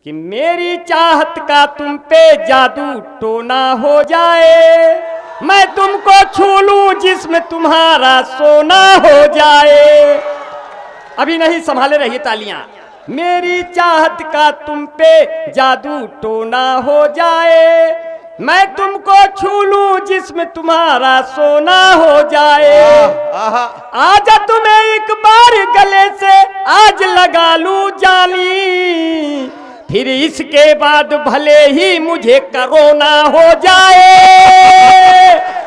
कि मेरी चाहत का तुम पे जादू टोना हो जाए, मैं तुमको छू लूं जिसमें तुम्हारा सोना हो जाए। अभी नहीं, संभाले रहिए तालियां। मेरी चाहत का तुम पे जादू टोना हो जाए, मैं तुमको छू लूं जिसमें तुम्हारा सोना हो जाए। आजा तुम्हें एक बार गले से आज लगा लूं जाली, फिर इसके बाद भले ही मुझे कोरोना हो जाए,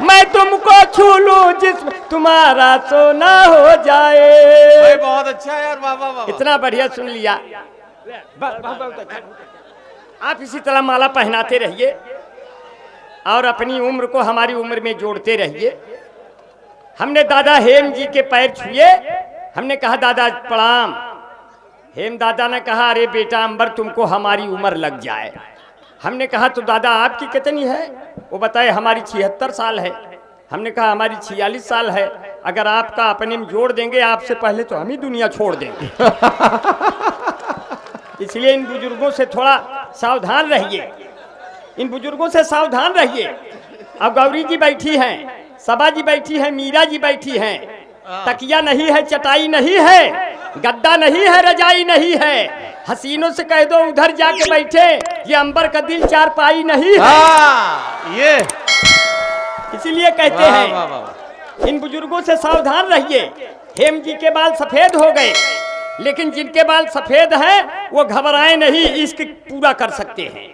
मैं तुमको छू लूं जिसमें तुम्हारा सोना हो जाए। बहुत अच्छा यार, वाह वाह वाह। इतना बढ़िया सुन लिया। आप इसी तरह माला पहनाते रहिए और अपनी उम्र को हमारी उम्र में जोड़ते रहिए। हमने दादा हेम जी के पैर छुए, हमने कहा दादा प्रणाम। हेम दादा ने कहा अरे बेटा अंबर तुमको हमारी उम्र लग जाए। हमने कहा तो दादा आपकी कितनी है? वो बताए हमारी 76 साल है। हमने कहा हमारी 46 साल है। अगर आपका अपने में जोड़ देंगे आपसे पहले तो हम ही दुनिया छोड़ देंगे। इसलिए इन बुजुर्गों से थोड़ा सावधान रहिए, इन बुजुर्गों से सावधान रहिए। अब गौरी जी बैठी हैं, सबा जी बैठी हैं, मीरा जी बैठी हैं। तकिया नहीं है, चटाई नहीं है, गद्दा नहीं है, रजाई नहीं है। हसीनों से कह दो उधर जाके बैठे, ये अंबर का दिल चारपाई नहीं है। ये इसीलिए कहते हैं इन बुजुर्गों से सावधान रहिए। हेम जी के बाल सफेद हो गए, लेकिन जिनके बाल सफेद हैं वो घबराए नहीं, इश्क पूरा कर सकते हैं।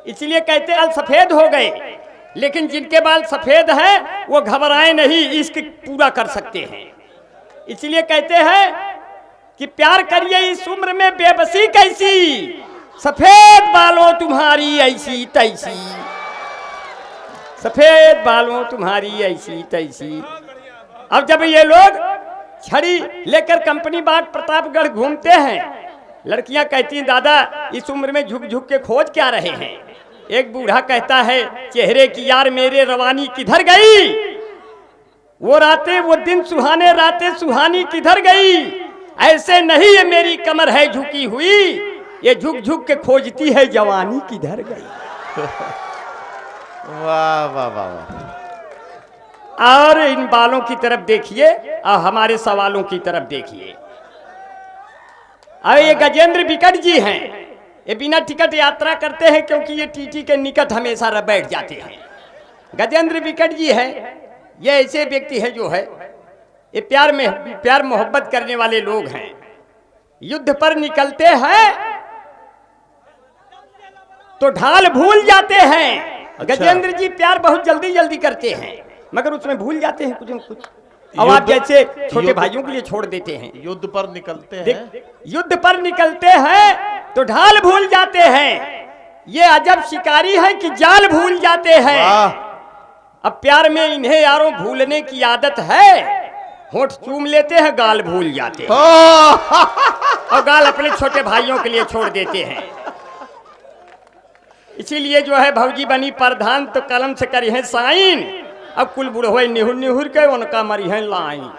इसलिए कहते हैं सफेद हो गए, लेकिन जिनके बाल सफेद हैं वो घबराए नहीं, इश्क पूरा कर सकते हैं। इसलिए कहते हैं कि प्यार करिए इस उम्र में बेबसी कैसी, सफेद बालों तुम्हारी ऐसी तैसी, सफेद बालों तुम्हारी ऐसी तैसी। अब जब ये लोग छड़ी लेकर कंपनी बाग प्रतापगढ़ घूमते हैं, लड़कियां कहती हैं दादा इस उम्र में झुक झुक के खोज क्या रहे हैं। एक बूढ़ा कहता है चेहरे की यार मेरे रवानी किधर गई, वो रातें वो दिन सुहाने रातें सुहानी किधर गई, ऐसे नहीं ये मेरी कमर है झुकी हुई, ये झुक झुक के खोजती है जवानी किधर गई। वाह वाह वाह। और इन बालों की तरफ देखिए और हमारे सवालों की तरफ देखिए। और ये गजेंद्र विकट जी हैं, ये बिना टिकट यात्रा करते हैं क्योंकि ये टीटी के निकट हमेशा बैठ जाते हैं। गजेंद्र विकट जी हैं, ये ऐसे व्यक्ति है जो है ये प्यार मोहब्बत करने वाले लोग हैं। युद्ध पर निकलते हैं तो ढाल भूल जाते हैं। अच्छा। गजेंद्र जी प्यार बहुत जल्दी जल्दी करते हैं मगर उसमें भूल जाते हैं कुछ न कुछ। अब आप जैसे छोटे भाइयों के लिए छोड़ देते हैं। युद्ध पर निकलते हैं, युद्ध पर निकलते हैं तो ढाल भूल जाते हैं। ये अजब शिकारी है कि जाल भूल जाते हैं। अब प्यार में इन्हें यारों भूलने की आदत है, होंठ चूम लेते हैं गाल भूल जाते हैं और गाल अपने छोटे भाइयों के लिए छोड़ देते हैं। इसीलिए जो है भौजी बनी प्रधान तो कलम से करी है साइन, अब कुल बुढ़ो निहुर निहुर के उनका मरी है लाइन।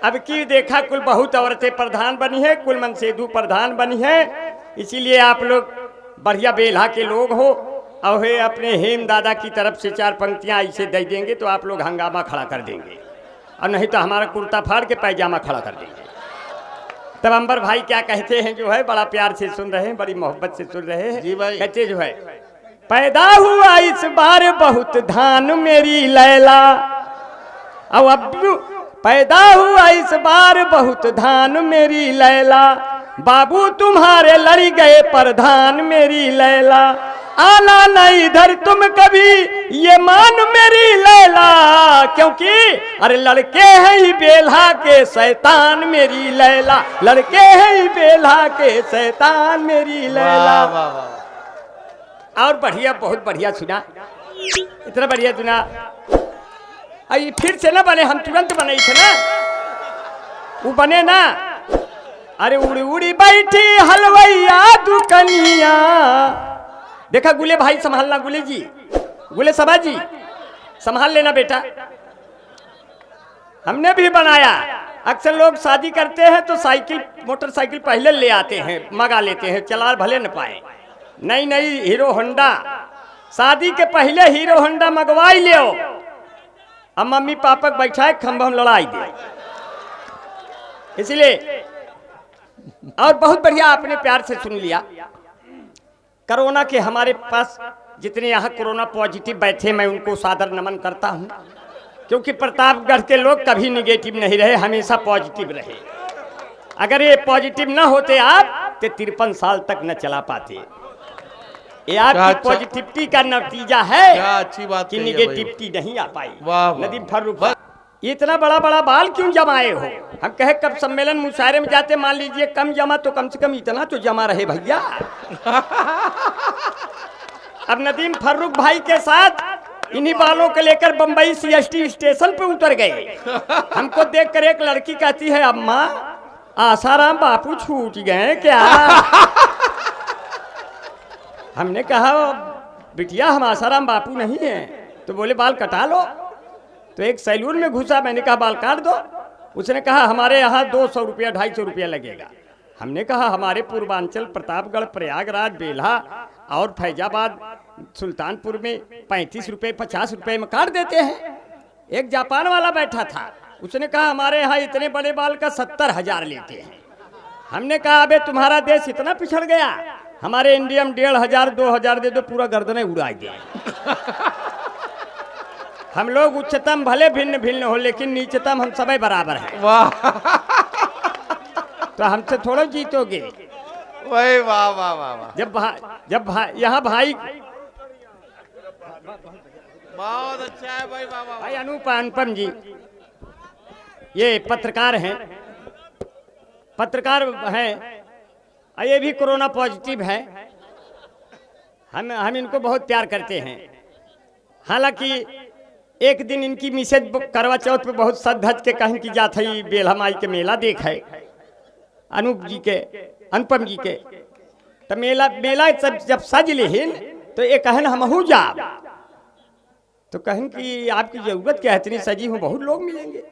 अब की देखा कुल बहुत औरतें प्रधान बनी है, कुल मनसेधु प्रधान बनी है। इसीलिए आप लोग बढ़िया बेल्हा के लोग हो और अपने हेम दादा की तरफ से 4 पंक्तियां ऐसे दे देंगे तो आप लोग हंगामा खड़ा कर देंगे, और नहीं तो हमारा कुर्ता फाड़ के पैजामा खड़ा कर देंगे। तब अंबर भाई क्या कहते हैं जो है बड़ा प्यार से सुन रहे हैं, बड़ी मोहब्बत से सुन रहे हैं। जी भाई। कहते जो है पैदा हुआ इस बार बहुत धान मेरी लैला, और अब पैदा हुआ इस बार बहुत धान मेरी लैला, बाबू तुम्हारे लड़ गए प्रधान मेरी लैला, आना नहीं इधर तुम कभी ये मान मेरी लैला, क्योंकि अरे लड़के हैं ही बेल्हा के शैतान मेरी लैला, लड़के हैं ही बेल्हा के शैतान मेरी लैला। वाह वाह। और बढ़िया बहुत बढ़िया सुना, इतना बढ़िया सुना। अरे फिर से ना बने, हम तुरंत बने थे ना, वो बने ना। अरे उड़ी उड़ी बैठी हलवैया दुकनिया, देखा गुले भाई संभालना, गुले जी गुले सबा जी संभाल लेना बेटा। हमने भी बनाया अक्सर लोग शादी करते हैं तो साइकिल मोटरसाइकिल पहले ले आते हैं, मंगा लेते हैं, चला भले न पाए। नई नई हीरो होंडा, शादी के पहले हीरो होंडा मंगवाई ले, अब मम्मी पापा को बैठाए खंभा में लड़ाई दे। इसलिए और बहुत बढ़िया आपने प्यार से सुन लिया। कोरोना के हमारे पास जितने यहाँ कोरोना पॉजिटिव बैठे, मैं उनको सादर नमन करता हूँ, क्योंकि प्रतापगढ़ के लोग कभी निगेटिव नहीं रहे, हमेशा पॉजिटिव रहे। अगर ये पॉजिटिव ना होते आप तो 53 साल तक न चला पाते। ये आपकी पॉजिटिविटी का नतीजा है। क्या अच्छी बात कि निगेटिविटी नहीं आ पाई। वाह नदीम फर्रुख, ये इतना बड़ा बड़ा बाल क्यों जमाए हो? हम कहे कब सम्मेलन मुशायरे में जाते, मान लीजिए कम जमा तो कम से कम इतना तो जमा रहे भैया। अब नदीम फर्रुख भाई के साथ इन्हीं बालों को लेकर बंबई सीएसटी स्टेशन पे उतर गए। हमको देखकर एक लड़की कहती है, अम्मा आसाराम बापू छूट गए क्या? हमने कहा बिटिया हम आसाराम बापू नहीं हैं। तो बोले बाल कटा लो। तो एक सैलून में घुसा, मैंने कहा बाल काट दो। उसने कहा हमारे यहाँ 200 रुपया 250 रुपया लगेगा। हमने कहा हमारे पूर्वांचल प्रतापगढ़, प्रयागराज, बेल्हा और फैजाबाद, सुल्तानपुर में 35 रुपये 50 रुपये में काट देते हैं। एक जापान वाला बैठा था, उसने कहा हमारे यहाँ इतने बड़े बाल का 70,000 लेते हैं। हमने कहा अबे तुम्हारा देश इतना पिछड़ गया, हमारे इंडिया में 1,500 2,000 दे दो, पूरा गर्दनें उड़ा दे। हम लोग उच्चतम भले भिन्न भिन्न हो, लेकिन नीचतम हम सभी बराबर हैं। वाह, तो हमसे थोड़ा जीतोगे। वही वाह वाह वाह वाह। जब यहाँ भाई बहुत अच्छा है भाई, वाह वाह। भाई अनुपम जी ये पत्रकार हैं, ये भी कोरोना पॉजिटिव है। हम इनको बहुत प्यार करते हैं। हालांकि एक दिन इनकी मिसेज करवा चौथ पे बहुत सज धज के कहीं की जात है बेल्हा माई के मेला देख है अनुपम जी के। तो मेला जब सज लेहिन तो ये कहन हमहू जा, तो कहन कि आपकी जरूरत क्या है, इतनी सजी हूँ, बहुत लोग मिलेंगे।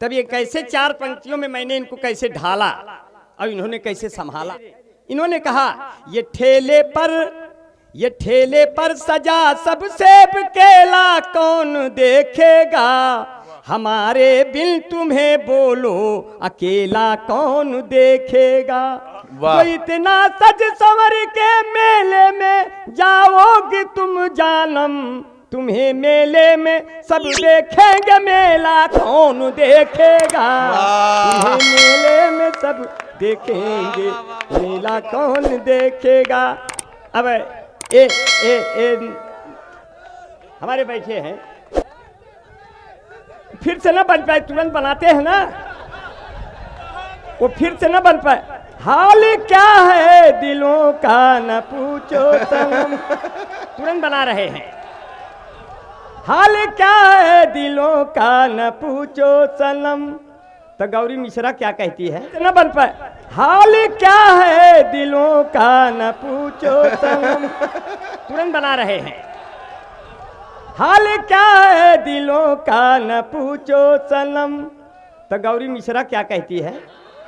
तब ये कैसे 4 पंक्तियों में मैंने इनको कैसे ढाला और इन्होंने कैसे संभाला। इन्होंने कहा ये ठेले पर सजा सब सेब केला कौन देखेगा, हमारे बिन तुम्हें बोलो अकेला कौन देखेगा। तो इतना सज संवर के मेले में जाओगे तुम जानम, तुम्हें मेले में सब देखेंगे, मेला कौन देखेगा। तुम्हें मेले में सब देखेंगे, मेला कौन देखेगा। अब ए हमारे बैठे हैं, फिर से ना बन पाए, तुरंत बनाते हैं ना, वो फिर से ना बन पाए। हाल क्या है दिलों का न पूछो सनम, तुरंत बना रहे हैं। हाल क्या है दिलों का न पूछो सनम। तो गौरी मिश्रा क्या कहती है, न बन पाए। हाल क्या है दिलों का न पूछो सनम, तुरंत बना रहे हैं। हाल क्या है दिलों का न पूछो सनम। तो गौरी मिश्रा क्या कहती है,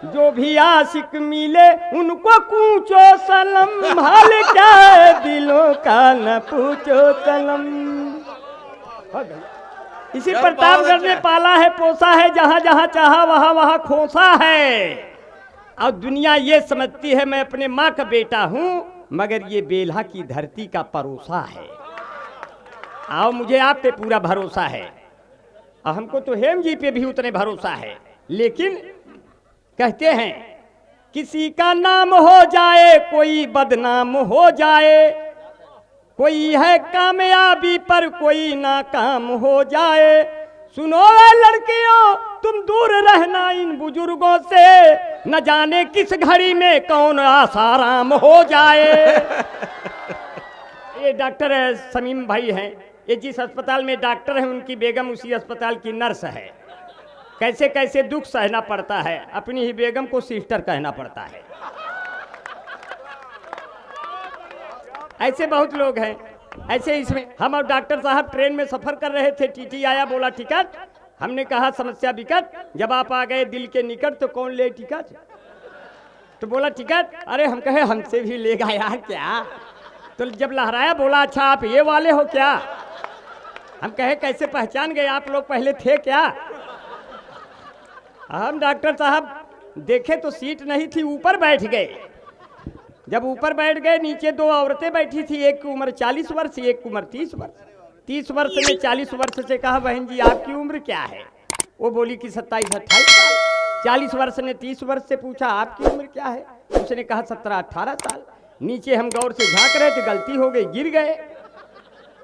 जो भी आशिक मिले उनको पूछो सनम, हाल क्या है दिलों का न पूछो सनम। इसी प्रतापगढ़ ने पाला है पोसा है, जहां जहां चाहा वहां वहां खोसा है। और दुनिया ये समझती है मैं अपने माँ का बेटा हूं, मगर ये बेल्हा की धरती का परोसा है। आओ मुझे आप पे पूरा भरोसा है, और हमको तो हेम जी पे भी उतने भरोसा है। लेकिन कहते हैं किसी का नाम हो जाए कोई बदनाम हो जाए, कोई है कामयाबी पर कोई नाकाम हो जाए। सुनो ए लड़कियों तुम दूर रहना इन बुजुर्गों से, न जाने किस घड़ी में कौन आसाराम हो जाए। ये डॉक्टर समीम भाई हैं, ये जिस अस्पताल में डॉक्टर हैं उनकी बेगम उसी अस्पताल की नर्स है। कैसे कैसे दुख सहना पड़ता है, अपनी ही बेगम को सिस्टर कहना पड़ता है। ऐसे बहुत लोग हैं। ऐसे इसमें हम और डॉक्टर साहब ट्रेन में सफर कर रहे थे, टीटी आया, बोला टिकट, हमने कहा समस्या विकट, जब आप आ गए दिल के निकट तो कौन ले टिकट? तो बोला टिकट, अरे हम कहे हमसे भी लेगा यार क्या? तो जब लहराया बोला अच्छा आप ये वाले हो क्या? हम कहे कैसे पहचान गए, आप लोग पहले थे क्या? हम डॉक्टर साहब देखे तो सीट नहीं थी, ऊपर बैठ गए। जब ऊपर बैठ गए नीचे दो औरतें बैठी थी, एक की उम्र 40 वर्ष, एक की उम्र 30 वर्ष। 30 वर्ष ने 40 वर्ष से कहा बहन जी आपकी उम्र क्या है? वो बोली कि 27-28 साल। 40 वर्ष ने 30 वर्ष से पूछा आपकी उम्र क्या है? उसने कहा 17-18 साल। नीचे हम गौर से झांक रहे थे, गलती हो गई, गिर गए।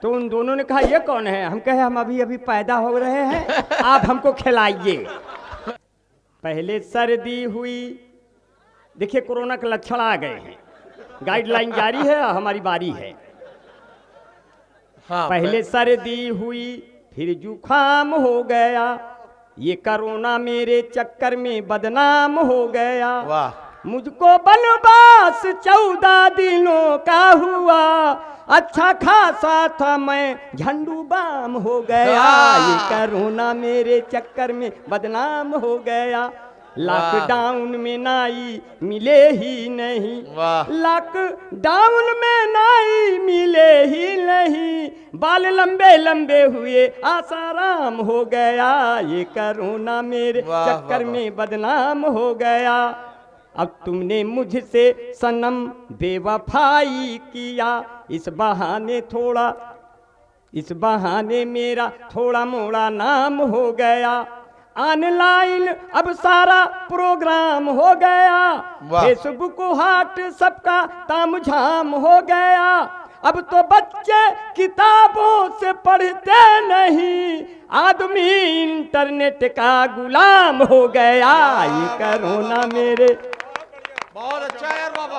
तो उन दोनों ने कहा ये कौन है? हम कहे हम अभी अभी पैदा हो रहे हैं, आप हमको खिलाइए। पहले सर्दी हुई, देखिए कोरोना के लक्षण आ गए हैं, गाइडलाइन जारी है, हमारी बारी है। हाँ, पहले सर्दी हुई फिर जुखाम हो गया, ये कोरोना मेरे चक्कर में बदनाम हो गया। वाह, मुझको बनवास 14 दिनों का हुआ, अच्छा खासा था मैं झंडू बाम हो गया। ये कोरोना मेरे चक्कर में बदनाम हो गया। लॉकडाउन में नाई मिले ही नहीं, वाह, लॉकडाउन में नाई मिले ही नहीं, बाल लंबे लंबे हुए आसाराम हो गया। ये कोरोना मेरे वाह, चक्कर वाह, में बदनाम हो गया। अब तुमने मुझसे सनम बेवफाई किया, इस बहाने मेरा थोड़ा मोड़ा नाम हो गया। ऑनलाइन अब सारा प्रोग्राम हो गया, फेसबुक हाट सबका तामझाम हो गया। अब तो बच्चे किताबों से पढ़ते नहीं, आदमी इंटरनेट का गुलाम हो गया। ये कोरोना मेरे बहुत अच्छा यार बाबा।